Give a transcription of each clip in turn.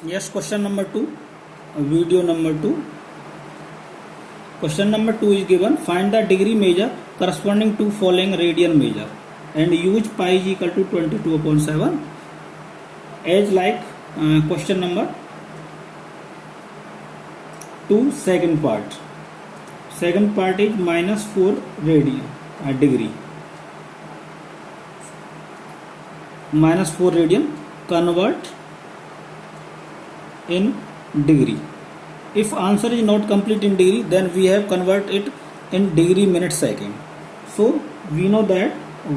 Yes, question number 2, video number 2. Question number 2 is given. Find the degree measure corresponding to following radian measure and use pi is equal to 22/7 as like question number 2 second part. Second part is -4 radian degree. -4 radian convert in degree. If answer is not complete in degree, then we have convert it in degree minute second. So we know that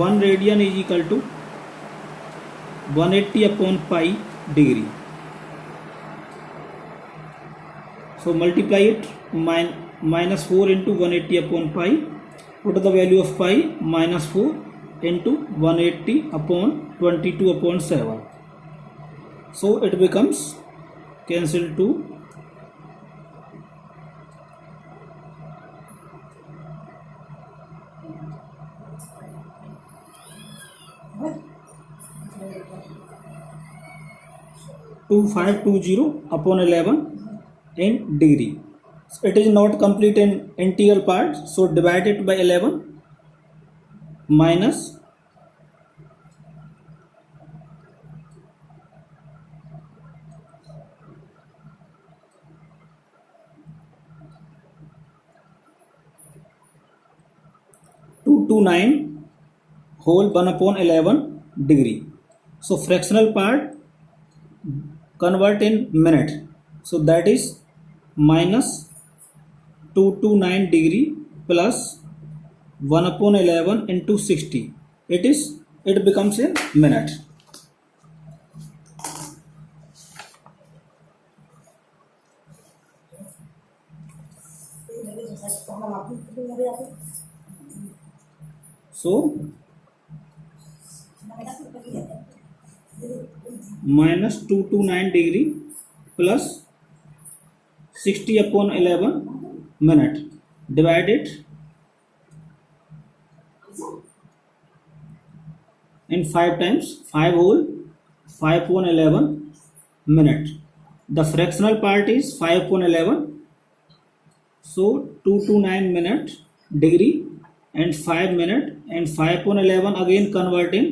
1 radian is equal to 180 upon pi degree. So multiply it -4 into 180 upon pi. What is the value of pi? -4 into 180 upon 22/7. So it becomes cancel to 2520 upon 11 in degree. So it is not complete in integral part, so divide it by 11 minus 229 whole 1 upon 11 degree. So fractional part convert in minute, so that is minus 229 degree plus 1 upon 11 into 60. It becomes in minute. So minus 229 degree plus 60 upon 11 minute, divide it in 5 times, 5 whole 5 upon 11 minute. The fractional part is 5 upon 11, so 229 minute degree and 5 minute and 5 upon 11 again convert in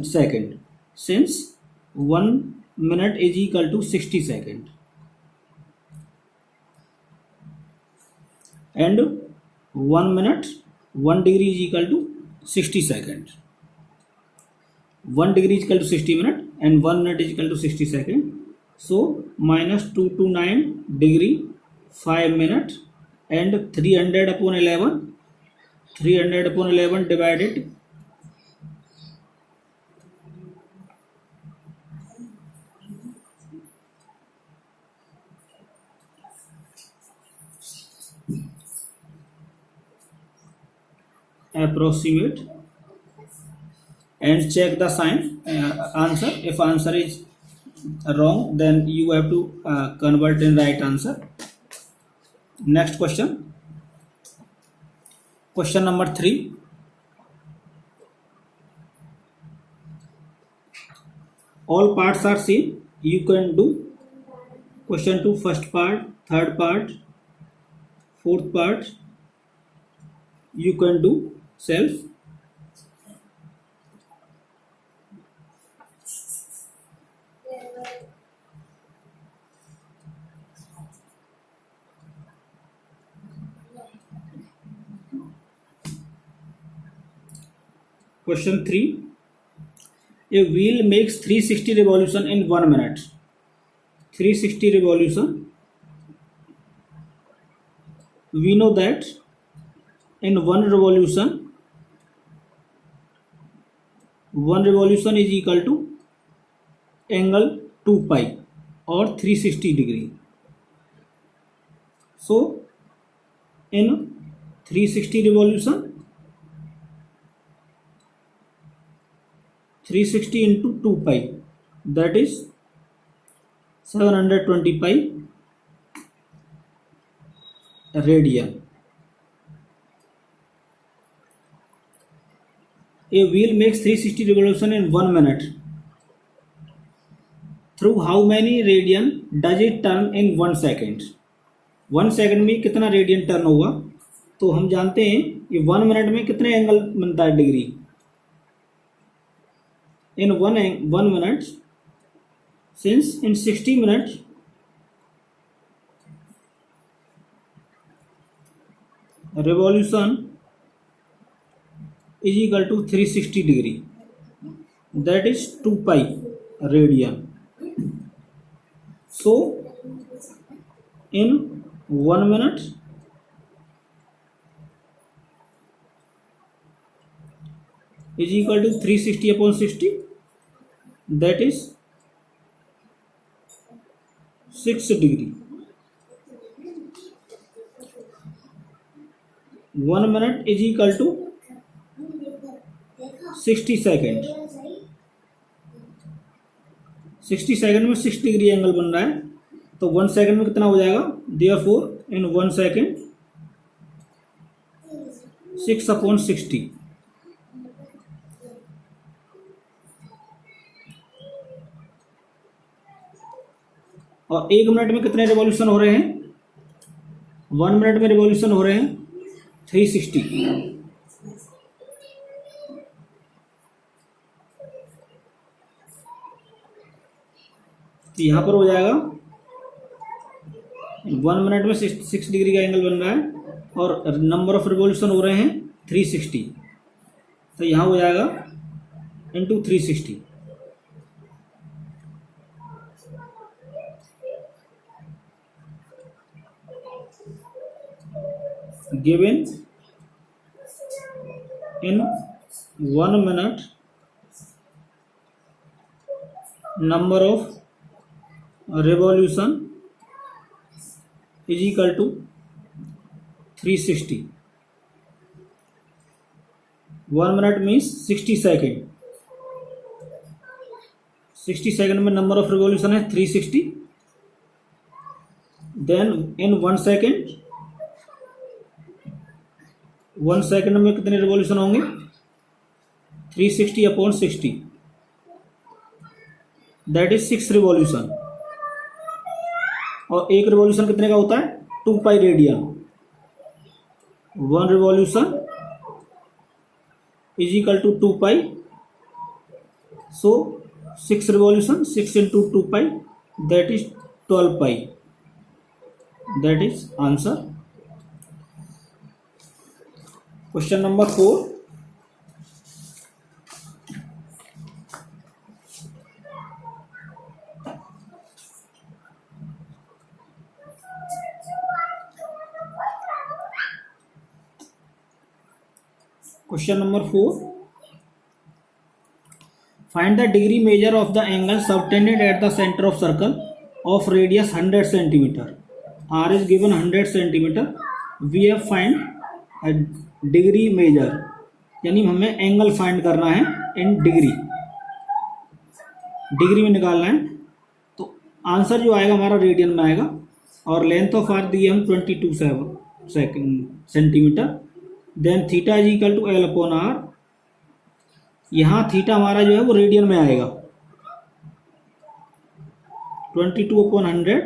second, since 1 minute is equal to 60 second and 1 minute 1 degree is equal to 60 second. 1 degree is equal to 60 minute and 1 minute is equal to 60 second. So minus 229 degree 5 minute and 300 upon 11 divided approximate and check the sign answer. If answer is wrong, then you have to convert in right answer. Next question, question number 3. All parts are same. You can do question 2 first part, third part, fourth part. You can do self. Question 3. A wheel makes 360 revolution in 1 minute. 360 revolution. We know that in one revolution is equal to angle 2 pi or 360 degree. So in 360 revolution, 360 into 2 pi, that is 720 pi radian. A wheel makes 360 revolution in 1 minute. Through how many radian does it turn in 1 second. 1 second में कितना radian turn होगा, तो हम जानते हैं कि 1 minute में कितने एंगल बनता है degree. In 1 minute, since in 60 minute revolution is equal to 360 degree, that is 2 pi radian. So in 1 minute is equal to 360 upon 60, that is 6 degree. 1 minute is equal to 60 second. 60 second में 6 degree angle बन रहा है, तो 1 second में कितना हो जाएगा, therefore in 1 second 6 upon 60। और 1 मिनट में कितने रिवॉल्यूशन हो रहे हैं, 1 मिनट में रिवॉल्यूशन हो रहे हैं 360। तो यहां पर हो जाएगा 1 मिनट में 6 डिग्री का एंगल बन रहा है और नंबर ऑफ रिवॉल्यूशन हो रहे हैं 360, तो यहां हो जाएगा into 360। given in 1 minute number of revolution is equal to 360। 1 minute means 60 second. 60 second में नंबर ऑफ रिवॉल्यूशन है 360। देन इन 1 सेकेंड, 1 सेकेंड में कितने रिवॉल्यूशन होंगे, 360 अपॉन 60, दैट इज 6 रिवॉल्यूशन। और एक रिवॉल्यूशन कितने का होता है, 2 pi radian. 1 revolution is equal to 2 pi, so 6 revolution 6 into 2 pi, that is 12 pi, that is answer. Question number 4, question number 4, find the degree measure of the angle subtended at the centre of circle of radius 100 centimetre. R is given 100 centimetre, we have find degree measure, यानी हमें angle find करना है in degree, degree में निकालना है। तो answer जो आएगा हमारा रेडियन में आएगा, और लेंथ ऑफ आर्क दिए हम 22 centimetre. Then theta is equal to L upon R, यहाँ थीटा हमारा जो है वो रेडियन में आएगा 22 अपॉन 100,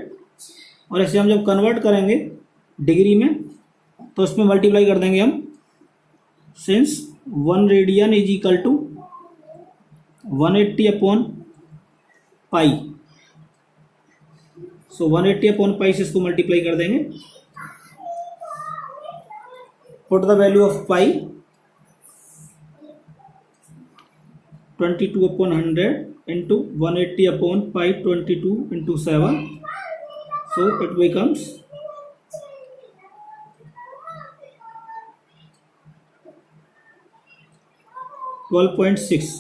और ऐसे हम जब कन्वर्ट करेंगे डिग्री में तो इसमें मल्टीप्लाई कर देंगे हम, since 1 radian is equal to 180 upon pi, so 180 upon pi से इसको मल्टीप्लाई कर देंगे। Put the value of pi, 22 upon 100 into 180 upon pi 22 into 7, so it becomes 12.6.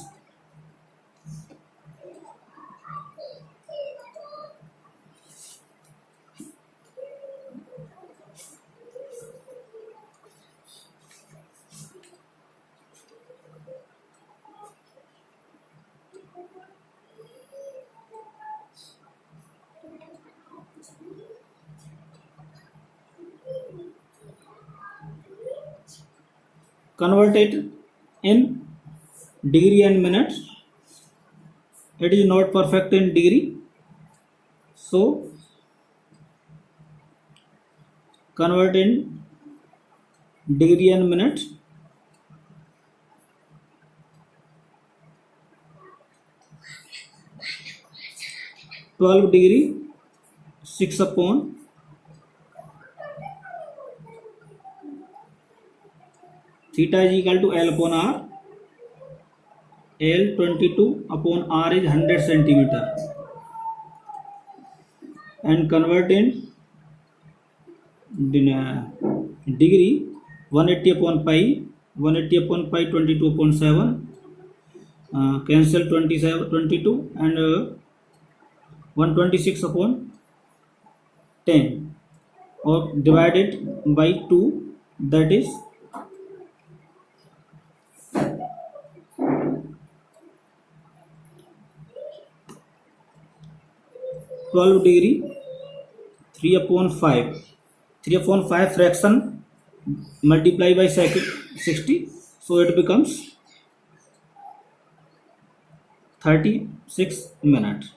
Convert it in degree and minutes. It is not perfect in degree, So convert in degree and minute. Twelve degree 6 upon theta is equal to L upon R. L 22 upon R is 100 centimeter, and convert in degree 180 upon pi, 180 upon pi 22 upon 7, cancel 27 22, and 126 upon 10, or divided by 2, that is 12 degree 3 upon 5. 3 upon 5 fraction multiply by 60, so it becomes 36 minutes.